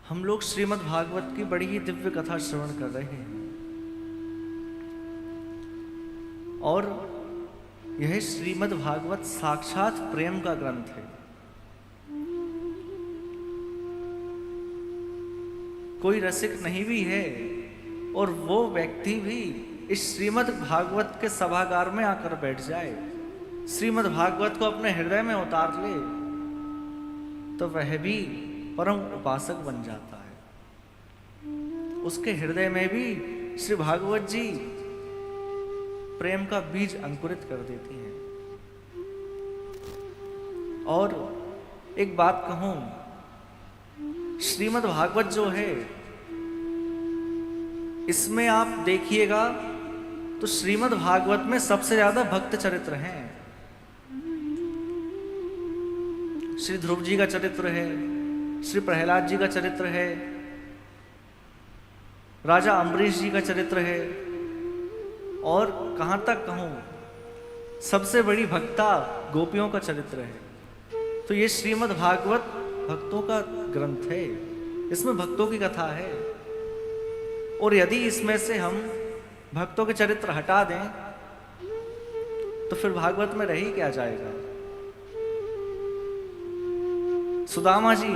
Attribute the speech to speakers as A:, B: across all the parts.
A: हम लोग श्रीमद् भागवत की बड़ी ही दिव्य कथा श्रवण कर रहे हैं और यह श्रीमद् भागवत साक्षात प्रेम का ग्रंथ है। कोई रसिक नहीं भी है और वो व्यक्ति भी इस श्रीमद् भागवत के सभागार में आकर बैठ जाए, श्रीमद् भागवत को अपने हृदय में उतार ले, तो वह भी परम उपासक बन जाता है। उसके हृदय में भी श्री भागवत जी प्रेम का बीज अंकुरित कर देती हैं। और एक बात कहूं, श्रीमद् भागवत जो है इसमें आप देखिएगा तो श्रीमद् भागवत में सबसे ज्यादा भक्त चरित्र हैं। श्री ध्रुव जी का चरित्र है, श्री प्रहलाद जी का चरित्र है, राजा अम्बरीश जी का चरित्र है, और कहां तक कहूं सबसे बड़ी भक्ता गोपियों का चरित्र है। तो ये श्रीमद् भागवत भक्तों का ग्रंथ है, इसमें भक्तों की कथा है। और यदि इसमें से हम भक्तों के चरित्र हटा दें तो फिर भागवत में रह ही क्या जाएगा। सुदामा जी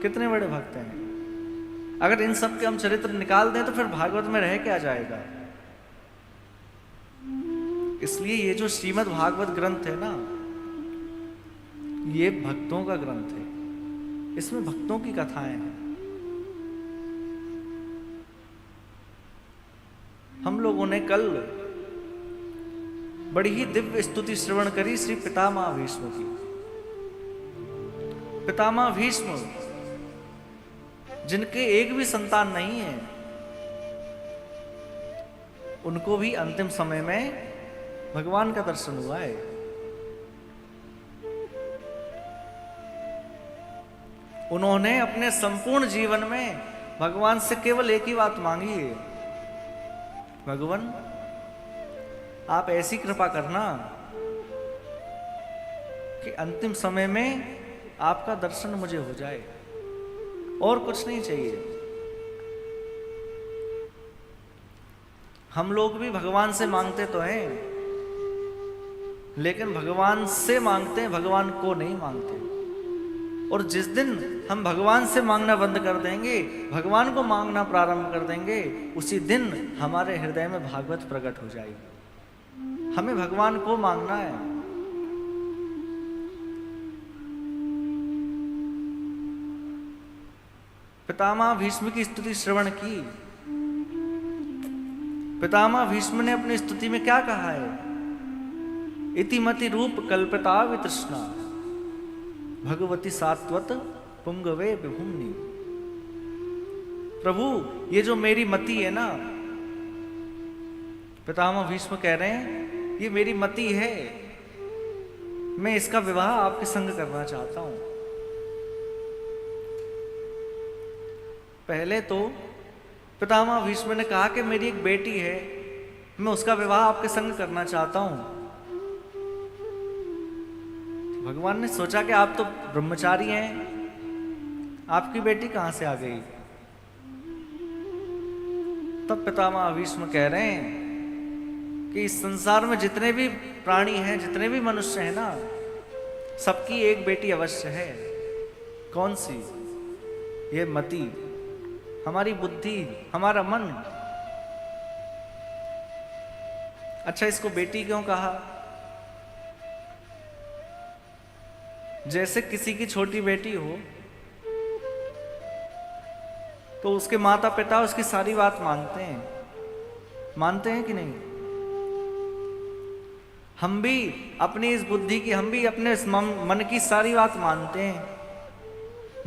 A: कितने बड़े भक्त हैं, अगर इन सब के हम चरित्र निकाल दें तो फिर भागवत में रह क्या जाएगा। इसलिए ये जो श्रीमद् भागवत ग्रंथ है ना, ये भक्तों का ग्रंथ है, इसमें भक्तों की कथाएं हैं। हम लोगों ने कल बड़ी ही दिव्य स्तुति श्रवण करी श्री पितामह भीष्म की। पितामह भीष्म जिनके एक भी संतान नहीं है, उनको भी अंतिम समय में भगवान का दर्शन हुआ है। उन्होंने अपने संपूर्ण जीवन में भगवान से केवल एक ही बात मांगी है, भगवान आप ऐसी कृपा करना कि अंतिम समय में आपका दर्शन मुझे हो जाए, और कुछ नहीं चाहिए। हम लोग भी भगवान से मांगते तो हैं, लेकिन भगवान से मांगते हैं, भगवान को नहीं मांगते। और जिस दिन हम भगवान से मांगना बंद कर देंगे, भगवान को मांगना प्रारंभ कर देंगे, उसी दिन हमारे हृदय में भागवत प्रकट हो जाएगी। हमें भगवान को मांगना है। पितामह भीष्म की स्तुति श्रवण की। पितामह भीष्म ने अपनी स्तुति में क्या कहा है? इतिमति रूप कल्पिता वितृष्णा भगवती सात्वत पुंगवे विभुम्नि। प्रभु ये जो मेरी मति है ना, पितामह भीष्म कह रहे हैं ये मेरी मति है, मैं इसका विवाह आपके संग करना चाहता हूं। पहले तो पितामह भीष्म ने कहा कि मेरी एक बेटी है, मैं उसका विवाह आपके संग करना चाहता हूं। भगवान ने सोचा कि आप तो ब्रह्मचारी हैं, आपकी बेटी कहां से आ गई। तब पितामह भीष्म कह रहे हैं कि इस संसार में जितने भी प्राणी हैं, जितने भी मनुष्य हैं ना, सबकी एक बेटी अवश्य है। कौन सी? ये मति, हमारी बुद्धि, हमारा मन। अच्छा, इसको बेटी क्यों कहा? जैसे किसी की छोटी बेटी हो तो उसके माता पिता उसकी सारी बात मानते हैं कि नहीं? हम भी अपनी इस बुद्धि की, हम भी अपने इस मन की सारी बात मानते हैं।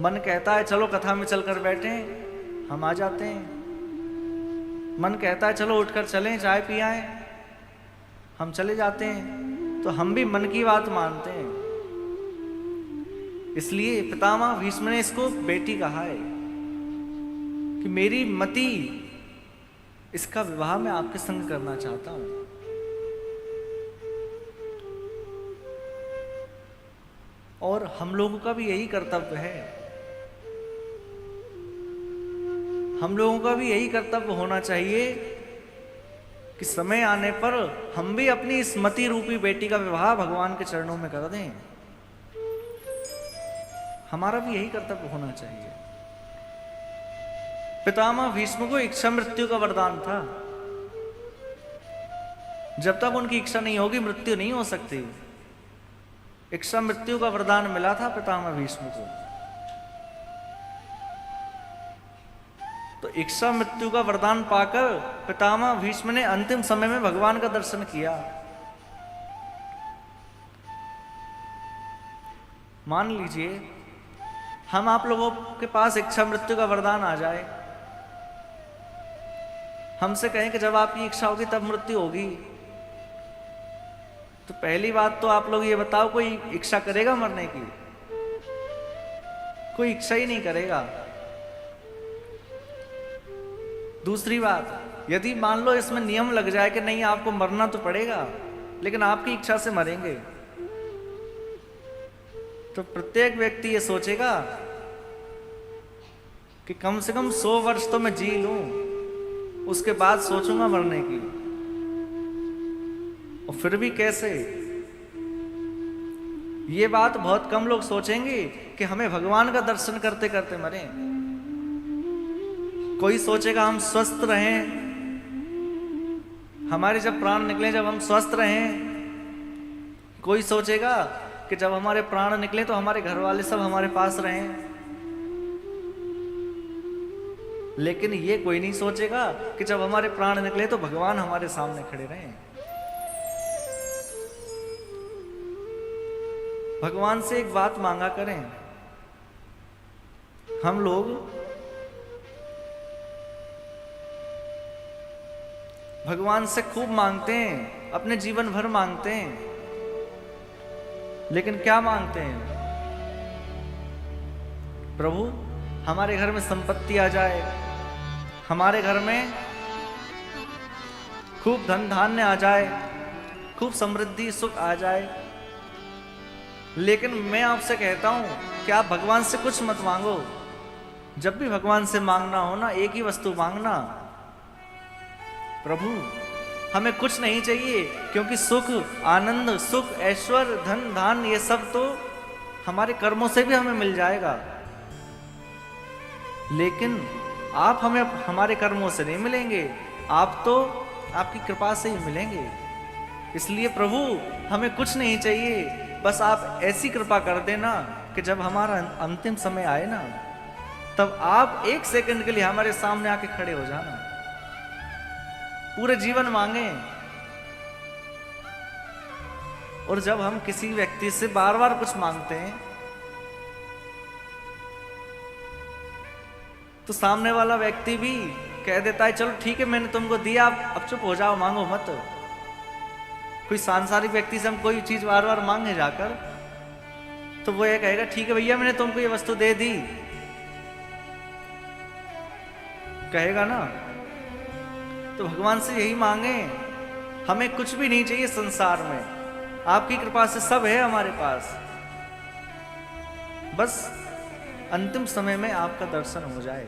A: मन कहता है चलो कथा में चलकर बैठे, हम आ जाते हैं। मन कहता है चलो उठकर चलें, चाय पी आएं, हम चले जाते हैं। तो हम भी मन की बात मानते हैं। इसलिए पितामह भीष्म ने इसको बेटी कहा है कि मेरी मति, इसका विवाह मैं आपके संग करना चाहता हूं। और हम लोगों का भी यही कर्तव्य है हम लोगों का भी यही कर्तव्य होना चाहिए कि समय आने पर हम भी अपनी इस मति रूपी बेटी का विवाह भगवान के चरणों में कर दें। हमारा भी यही कर्तव्य होना चाहिए। पितामह भीष्म को इच्छा मृत्यु का वरदान था। जब तक उनकी इच्छा नहीं होगी मृत्यु नहीं हो सकती। इच्छा मृत्यु का वरदान मिला था पितामह भीष्म को। तो इच्छा मृत्यु का वरदान पाकर पितामह भीष्म ने अंतिम समय में भगवान का दर्शन किया। मान लीजिए हम आप लोगों के पास इच्छा मृत्यु का वरदान आ जाए, हमसे कहें कि जब आपकी इच्छा होगी तब मृत्यु होगी, तो पहली बात तो आप लोग ये बताओ, कोई इच्छा करेगा मरने की? कोई इच्छा ही नहीं करेगा। दूसरी बात, यदि मान लो इसमें नियम लग जाए कि नहीं आपको मरना तो पड़ेगा लेकिन आपकी इच्छा से मरेंगे, तो प्रत्येक व्यक्ति ये सोचेगा कि कम से कम 100 वर्ष तो मैं जी लूं, उसके बाद सोचूंगा मरने की। और फिर भी कैसे? ये बात बहुत कम लोग सोचेंगे कि हमें भगवान का दर्शन करते करते मरें। कोई सोचेगा हम स्वस्थ रहें, हमारे जब प्राण निकले जब हम स्वस्थ रहें। कोई सोचेगा कि जब हमारे प्राण निकले तो हमारे घर वाले सब हमारे पास रहें। लेकिन ये कोई नहीं सोचेगा कि जब हमारे प्राण निकले तो भगवान हमारे सामने खड़े रहें। भगवान से एक बात मांगा करें। हम लोग भगवान से खूब मांगते हैं, अपने जीवन भर मांगते हैं, लेकिन क्या मांगते हैं? प्रभु हमारे घर में संपत्ति आ जाए, हमारे घर में खूब धन धान्य आ जाए, खूब समृद्धि सुख आ जाए। लेकिन मैं आपसे कहता हूं कि आप भगवान से कुछ मत मांगो। जब भी भगवान से मांगना हो ना, एक ही वस्तु मांगना, प्रभु हमें कुछ नहीं चाहिए, क्योंकि सुख आनंद सुख ऐश्वर्य धन धान ये सब तो हमारे कर्मों से भी हमें मिल जाएगा, लेकिन आप हमें हमारे कर्मों से नहीं मिलेंगे, आप तो आपकी कृपा से ही मिलेंगे। इसलिए प्रभु हमें कुछ नहीं चाहिए, बस आप ऐसी कृपा कर देना कि जब हमारा अंतिम समय आए ना, तब आप 1 सेकंड के लिए हमारे सामने आके खड़े हो जाना। पूरे जीवन मांगे। और जब हम किसी व्यक्ति से बार बार कुछ मांगते हैं तो सामने वाला व्यक्ति भी कह देता है चलो ठीक है मैंने तुमको दिया, अब चुप हो जाओ, मांगो मत। कोई सांसारिक व्यक्ति से हम कोई चीज बार बार मांगे जाकर, तो वो ये कहेगा ठीक है भैया मैंने तुमको ये वस्तु दे दी, कहेगा ना। तो भगवान से यही मांगे, हमें कुछ भी नहीं चाहिए संसार में, आपकी कृपा से सब है हमारे पास, बस अंतिम समय में आपका दर्शन हो जाए,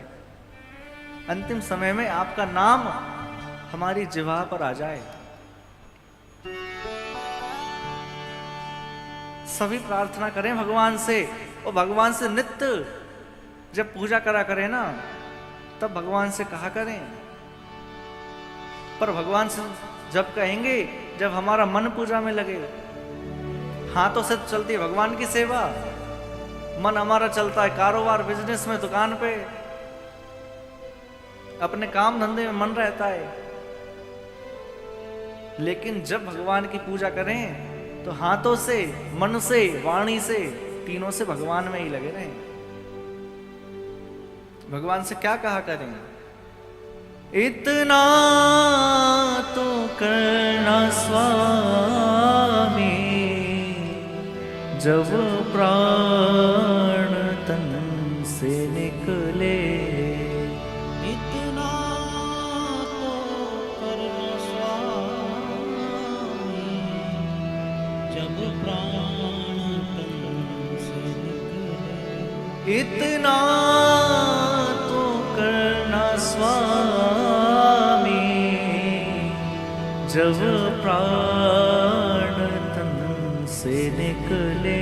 A: अंतिम समय में आपका नाम हमारी जिह्वा पर आ जाए। सभी प्रार्थना करें भगवान से, और भगवान से नित्य जब पूजा करा करें ना, तब भगवान से कहा करें। पर भगवान से जब कहेंगे जब हमारा मन पूजा में लगे। हाथों से चलती है भगवान की सेवा, मन हमारा चलता है कारोबार बिजनेस में, दुकान पे, अपने काम धंधे में मन रहता है। लेकिन जब भगवान की पूजा करें तो हाथों से मन से वाणी से तीनों से भगवान में ही लगे रहें। भगवान से क्या कहा करें? इतना तो करना स्वामी, जब प्राण तन से निकले।
B: इतना तो करना स्वामी, जब प्राण तन से निकले।
A: इतना तो करना जब प्राण तन से निकले।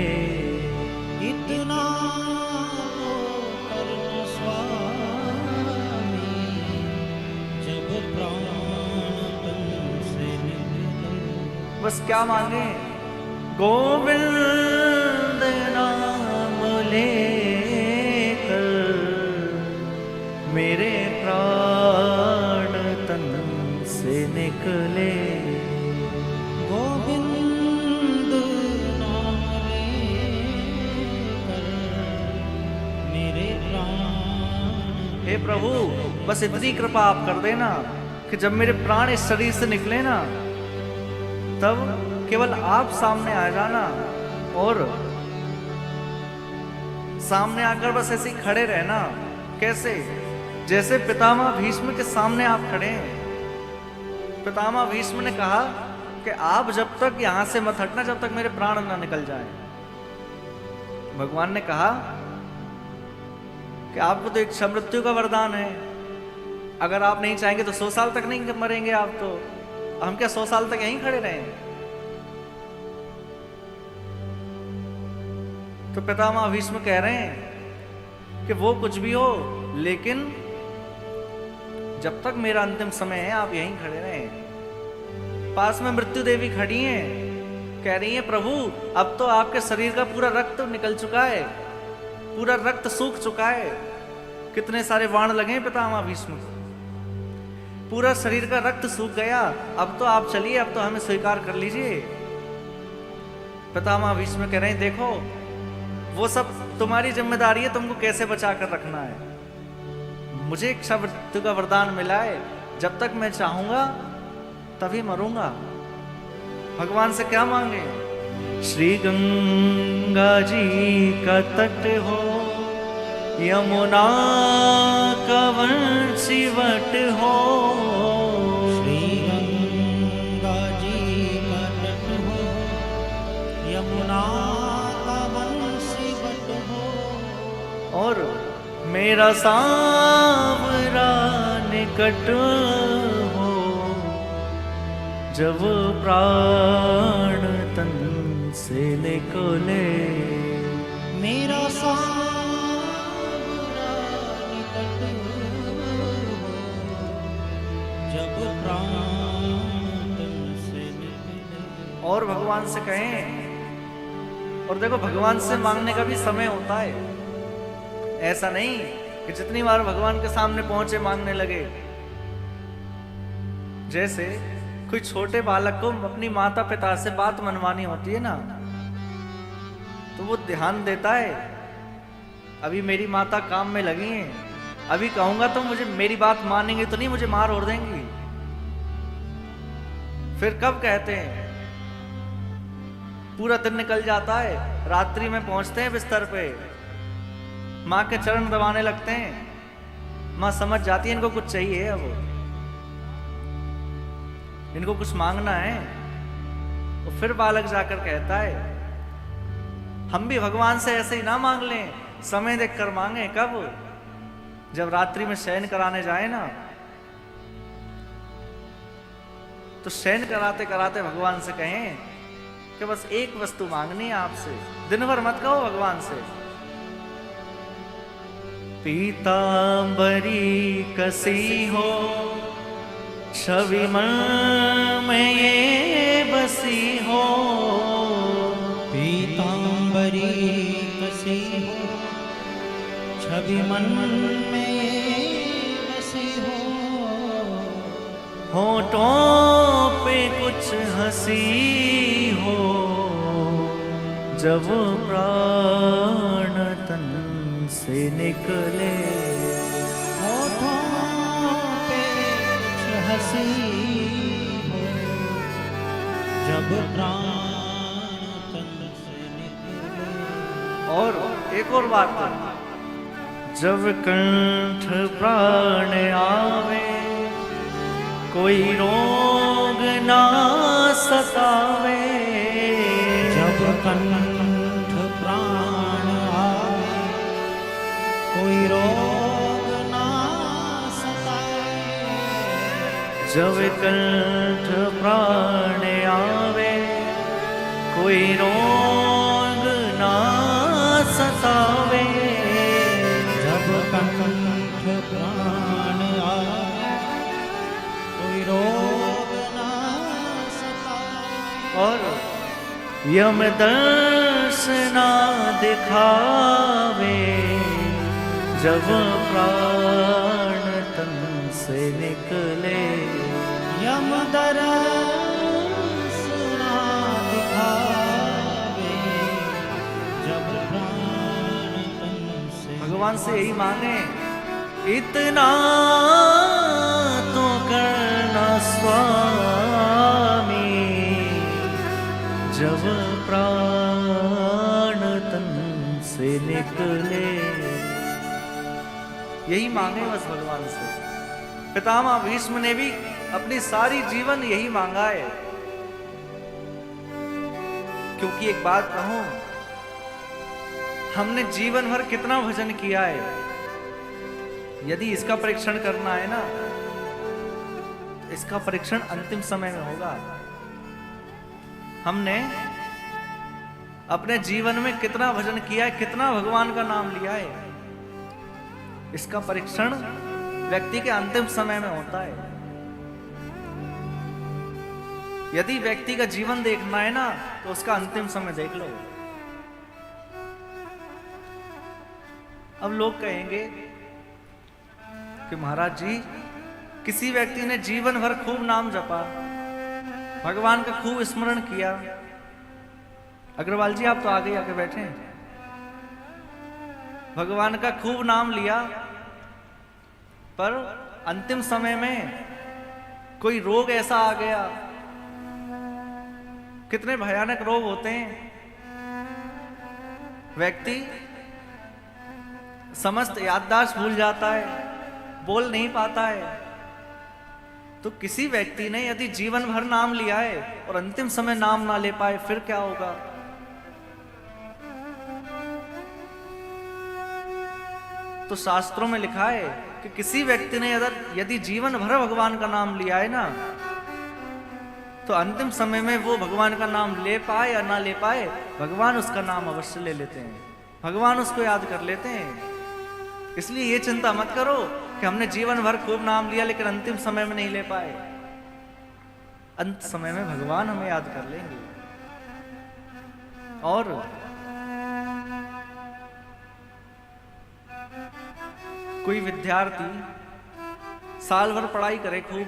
B: इतना तो करना स्वामी, जब प्राण तन से निकले।
A: बस क्या मांगे? गोविंद नाम लेकर मेरे प्राण तन से निकले।
B: गोविंद नाम लेकर मेरे प्राण।
A: हे प्रभु, बस इतनी कृपा आप कर देना कि जब मेरे प्राण इस शरीर से निकले ना, तब केवल आप सामने आ जाना और सामने आकर बस ऐसे ही खड़े रहना। कैसे? जैसे पितामह भीष्म के सामने आप खड़े हैं। पितामह भीष्म ने कहा कि आप जब तक यहां से मत हटना जब तक मेरे प्राण ना निकल जाए। भगवान ने कहा कि आपको तो इच्छा मृत्यु का वरदान है, अगर आप नहीं चाहेंगे तो 100 साल तक नहीं मरेंगे आप। तो हम क्या 100 साल तक यहीं खड़े रहें? तो पितामह भीष्म कह रहे हैं कि वो कुछ भी हो, लेकिन जब तक मेरा अंतिम समय है आप यहीं खड़े रहें। पास में मृत्यु देवी खड़ी हैं, कह रही हैं प्रभु अब तो आपके शरीर का पूरा रक्त निकल चुका है, पूरा रक्त सूख चुका है। कितने सारे बाण लगे हैं पितामह भीष्म को, पूरा शरीर का रक्त सूख गया। अब तो आप चलिए, अब तो हमें स्वीकार कर लीजिए। पितामह भीष्म कह रहे हैं देखो वो सब तुम्हारी जिम्मेदारी है, तुमको कैसे बचा कर रखना है। मुझे इच्छा मृत्यु का वरदान मिला है, जब तक मैं चाहूंगा तभी मरूंगा। भगवान से क्या मांगे? श्री गंगा जी का तट हो, यमुना का वंशीवट हो।
B: श्री गंगा जी का तट हो, यमुना का वंशीवट हो।
A: और मेरा सांवरा निकट हो, जब प्राण तन से निकले।
B: मेरा सांवरा निकट हो, जब प्राण तन से निकले।
A: और भगवान से कहें, और देखो भगवान से मांगने का भी समय होता है। ऐसा नहीं कि जितनी बार भगवान के सामने पहुंचे मांगने लगे। जैसे कोई छोटे बालक को अपनी माता पिता से बात मनवानी होती है ना, तो वो ध्यान देता है अभी मेरी माता काम में लगी हैं, अभी कहूंगा तो मुझे मेरी बात मानेंगे तो नहीं, मुझे मार और देंगी। फिर कब कहते हैं? पूरा दिन निकल जाता है, रात्रि में पहुंचते हैं बिस्तर पे, माँ के चरण दबाने लगते हैं। माँ समझ जाती है इनको कुछ चाहिए, अब इनको कुछ मांगना है। तो फिर बालक जाकर कहता है हम भी भगवान से ऐसे ही ना मांग लें, समय देखकर मांगे। कब? जब रात्रि में शयन कराने जाए ना, तो शयन कराते कराते भगवान से कहें कि बस एक वस्तु मांगनी है आपसे, दिन भर मत कहो भगवान से। पीतांबरी कसी हो, छवि मन में ये बसी हो।
B: पीतांबरी कसी हो, छवि मन में ये बसी हो।
A: होठों पे कुछ हंसी हो, जब प्राण तन से निकले।
B: होठों पे कुछ हंसी हो, जब प्राण तन से निकले।
A: और एक और बात, जब कंठ प्राण आवे, कोई रोग ना सतावे।
B: जब कंठ प्राण आवे, कोई रोग ना सताए।
A: जब कंठ प्राण आवे कोई रोग ना सतावे।
B: जब कंठ प्राण आवे कोई रोग ना सतावे।
A: और यम दर्श ना दिखावे जब प्राण तन से निकले।
B: यम दर्श ना दिखावे जब प्राण तन से।
A: भगवान से यही मांगे, इतना तो करना स्वामी जब प्राण तन से निकले। यही मांगे बस भगवान से। पितामह भीष्म ने भी अपनी सारी जीवन यही मांगा है। क्योंकि एक बात कहूं, हमने जीवन भर कितना भजन किया है, यदि इसका परीक्षण करना है ना, तो इसका परीक्षण अंतिम समय में होगा। हमने अपने जीवन में कितना भजन किया है, कितना भगवान का नाम लिया है, इसका परीक्षण व्यक्ति के अंतिम समय में होता है। यदि व्यक्ति का जीवन देखना है ना, तो उसका अंतिम समय देख लो। अब लोग कहेंगे कि महाराज जी, किसी व्यक्ति ने जीवन भर खूब नाम जपा, भगवान का खूब स्मरण किया। अग्रवाल जी, आप तो आगे आके बैठे हैं। भगवान का खूब नाम लिया, पर अंतिम समय में कोई रोग ऐसा आ गया। कितने भयानक रोग होते हैं। व्यक्ति समस्त याददाश्त भूल जाता है, बोल नहीं पाता है। तो किसी व्यक्ति ने यदि जीवन भर नाम लिया है और अंतिम समय नाम ना ले पाए, फिर क्या होगा? तो शास्त्रों में लिखा है कि किसी व्यक्ति ने यदि जीवन भर भगवान का नाम लिया है ना, तो अंतिम समय में वो भगवान का नाम ले पाए या ना ले पाए, भगवान उसका नाम अवश्य ले लेते हैं, भगवान उसको याद कर लेते हैं। इसलिए ये चिंता मत करो कि हमने जीवन भर खूब नाम लिया लेकिन अंतिम समय में नहीं ले पाए। अंत समय में भगवान हमें याद कर लेंगे। और कोई विद्यार्थी साल भर पढ़ाई करे खूब,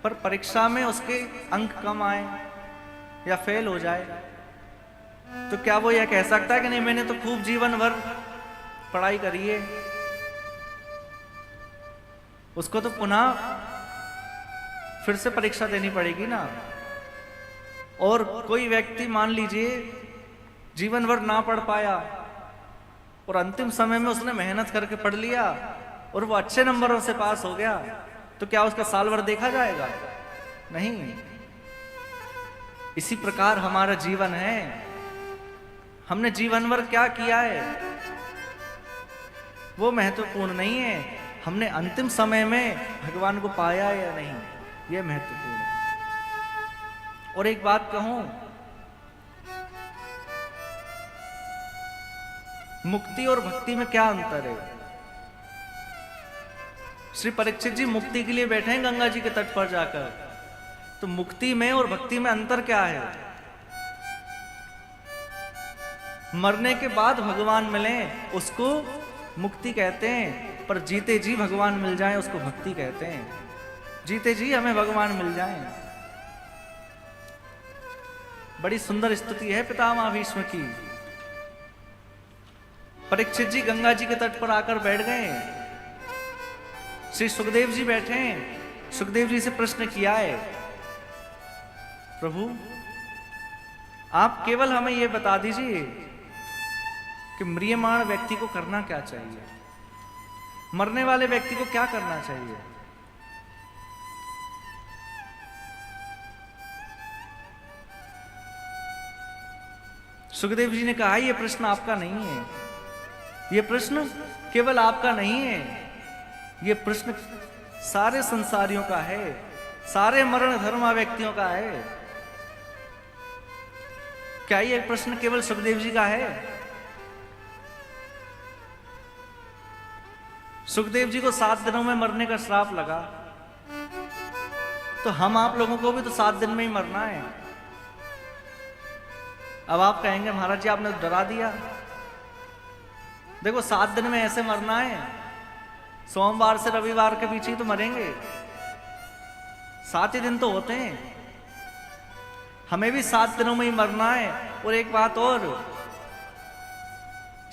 A: पर परीक्षा में उसके अंक कम आए या फेल हो जाए, तो क्या वो यह कह सकता है कि नहीं, मैंने तो खूब जीवन भर पढ़ाई करी है? उसको तो पुनः फिर से परीक्षा देनी पड़ेगी ना। और कोई व्यक्ति मान लीजिए जीवन भर ना पढ़ पाया और अंतिम समय में उसने मेहनत करके पढ़ लिया और वो अच्छे नंबरों से पास हो गया, तो क्या उसका साल भर देखा जाएगा? नहीं। इसी प्रकार हमारा जीवन है। हमने जीवन भर क्या किया है वो महत्वपूर्ण नहीं है, हमने अंतिम समय में भगवान को पाया या नहीं, यह महत्वपूर्ण है। और एक बात कहूं, मुक्ति और भक्ति में क्या अंतर है? श्री परीक्षित जी मुक्ति के लिए बैठे हैं गंगा जी के तट पर जाकर, तो मुक्ति में और भक्ति में अंतर क्या है? मरने के बाद भगवान मिले उसको मुक्ति कहते हैं, पर जीते जी भगवान मिल जाए उसको भक्ति कहते हैं। जीते जी हमें भगवान मिल जाए। बड़ी सुंदर स्तुति है पितामह भीष्म की। परीक्षित जी गंगा जी के तट पर आकर बैठ गए। श्री सुखदेव जी बैठे हैं। सुखदेव जी से प्रश्न किया है, प्रभु आप केवल हमें यह बता दीजिए कि म्रियमाण व्यक्ति को करना क्या चाहिए, मरने वाले व्यक्ति को क्या करना चाहिए? सुखदेव जी ने कहा यह प्रश्न आपका नहीं है, यह प्रश्न केवल आपका नहीं है, यह प्रश्न सारे संसारियों का है, सारे मरण धर्मा व्यक्तियों का है। क्या ये प्रश्न केवल सुखदेव जी का है? सुखदेव जी को 7 दिनों में मरने का श्राप लगा, तो हम आप लोगों को भी तो 7 दिन में ही मरना है। अब आप कहेंगे महाराज जी आपने डरा दिया। देखो 7 दिन में ऐसे मरना है, सोमवार से रविवार के बीच ही तो मरेंगे, 7 ही दिन तो होते हैं, हमें भी 7 दिनों में ही मरना है। और एक बात और,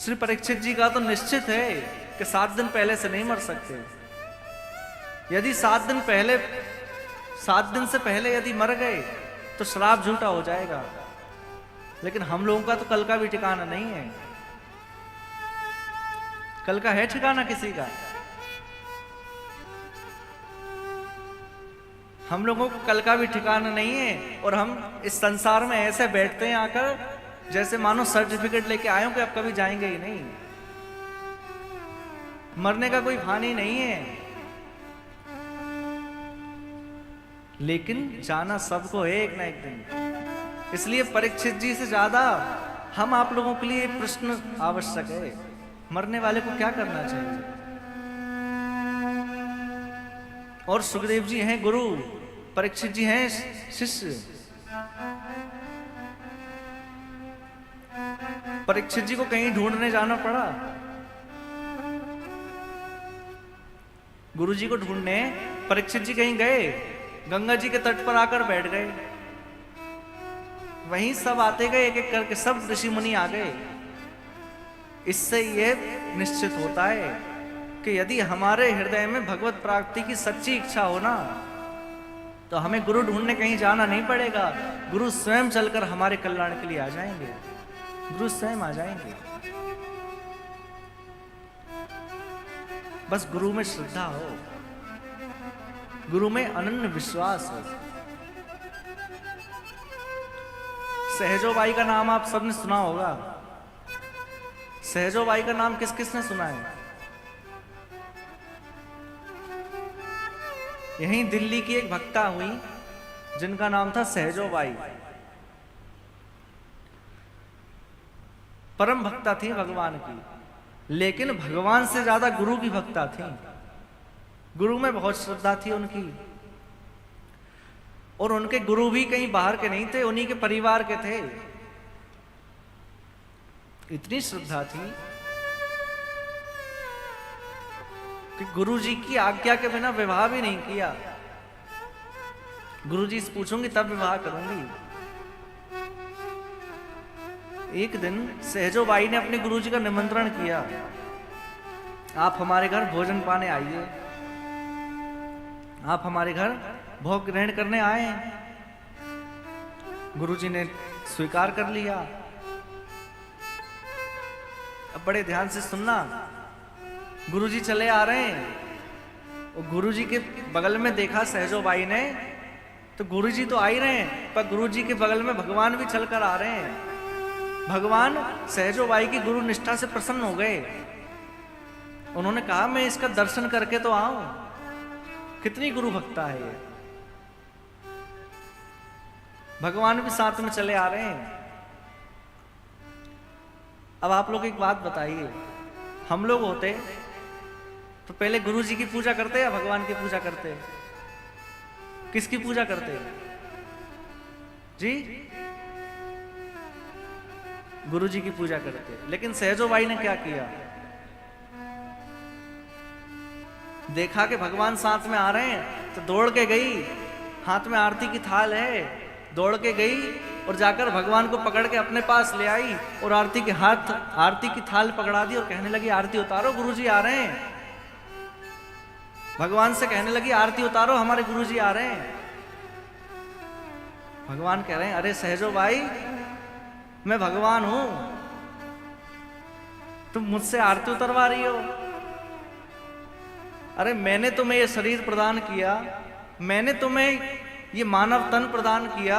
A: श्री परीक्षित जी का तो निश्चित है कि 7 दिन पहले से नहीं मर सकते। यदि 7 दिन से पहले यदि मर गए तो श्राप झूठा हो जाएगा। लेकिन हम लोगों का तो कल का भी ठिकाना नहीं है। कल का है ठिकाना किसी का? हम लोगों को कल का भी ठिकाना नहीं है। और हम इस संसार में ऐसे बैठते हैं आकर जैसे मानो सर्टिफिकेट लेके आए हो कि अब कभी जाएंगे ही नहीं। मरने का कोई भान ही नहीं है, लेकिन जाना सबको है एक ना एक दिन। इसलिए परीक्षित जी से ज्यादा हम आप लोगों के लिए प्रश्न आवश्यक है, मरने वाले को क्या करना चाहिए। और सुखदेव जी हैं गुरु, परीक्षित जी हैं शिष्य। परीक्षित जी को कहीं ढूंढने जाना पड़ा, गुरु जी को ढूंढने परीक्षित जी कहीं गए, गंगा जी के तट पर आकर बैठ गए। वहीं सब आते गए, एक एक करके सब ऋषि मुनि आ गए। इससे यह निश्चित होता है कि यदि हमारे हृदय में भगवत प्राप्ति की सच्ची इच्छा हो ना, तो हमें गुरु ढूंढने कहीं जाना नहीं पड़ेगा। गुरु स्वयं चलकर हमारे कल्याण के लिए आ जाएंगे, गुरु स्वयं आ जाएंगे। बस गुरु में श्रद्धा हो, गुरु में अनन्य विश्वास हो। सहजोबाई का नाम आप सबने सुना होगा। सहजोबाई का नाम किस किसने सुना है? यहीं दिल्ली की एक भक्ता हुई जिनका नाम था सहजोबाई। परम भक्ता थी भगवान की, लेकिन भगवान से ज्यादा गुरु की भक्ता थी। गुरु में बहुत श्रद्धा थी उनकी। और उनके गुरु भी कहीं बाहर के नहीं थे, उन्हीं के परिवार के थे। इतनी श्रद्धा थी कि गुरु जी की आज्ञा के बिना विवाह भी नहीं किया। गुरु जी से पूछूंगी तब विवाह करूंगी। एक दिन सहजोबाई ने अपने गुरु जी का निमंत्रण किया, आप हमारे घर भोजन पाने आइए, आप हमारे घर भोग ग्रहण करने आए हैं। गुरुजी ने स्वीकार कर लिया। अब बड़े ध्यान से सुनना, गुरुजी चले आ रहे हैं और गुरुजी के बगल में देखा सहजोबाई ने, तो गुरुजी तो आ ही रहे हैं, पर गुरुजी के बगल में भगवान भी चलकर आ रहे हैं। भगवान सहजोबाई की गुरु निष्ठा से प्रसन्न हो गए। उन्होंने कहा मैं इसका दर्शन करके तो आऊं, कितनी गुरु भक्ता है ये। भगवान भी साथ में चले आ रहे हैं। अब आप लोग एक बात बताइए, हम लोग होते तो पहले गुरु जी की पूजा करते या भगवान की पूजा करते? किसकी पूजा करते जी? गुरु जी की पूजा करते। लेकिन सहजोबाई ने क्या किया, देखा कि भगवान साथ में आ रहे हैं तो दौड़ के गई, हाथ में आरती की थाल है, दौड़ के गई और जाकर भगवान को पकड़ के अपने पास ले आई और आरती की थाल पकड़ा दी और कहने लगी आरती उतारो, गुरुजी आ रहे हैं। भगवान से कहने लगी आरती उतारो, हमारे गुरुजी आ रहे हैं। भगवान कह रहे हैं अरे सहजोबाई, मैं भगवान हूं, तुम मुझसे आरती उतरवा रही हो। अरे मैंने तुम्हें ये शरीर प्रदान किया, मैंने तुम्हें ये मानव तन प्रदान किया,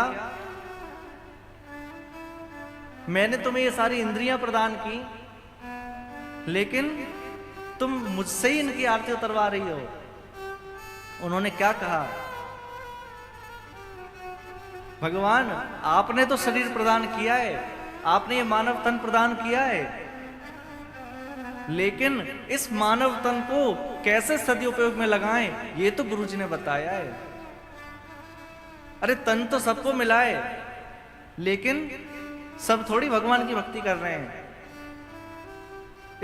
A: मैंने तुम्हें ये सारी इंद्रियां प्रदान की, लेकिन तुम मुझसे ही इनकी आरती उतरवा रही हो। उन्होंने क्या कहा, भगवान आपने तो शरीर प्रदान किया है, आपने ये मानव तन प्रदान किया है, लेकिन इस मानव तन को कैसे सदुपयोग में लगाएं ये तो गुरुजी ने बताया है। अरे तन तो सबको मिला है, लेकिन सब थोड़ी भगवान की भक्ति कर रहे हैं।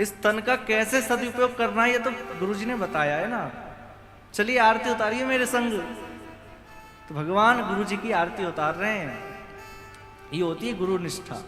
A: इस तन का कैसे सदुपयोग करना है ये तो गुरुजी ने बताया है ना। चलिए आरती उतारिए मेरे संग। तो भगवान गुरुजी की आरती उतार रहे हैं। ये होती है गुरु निष्ठा।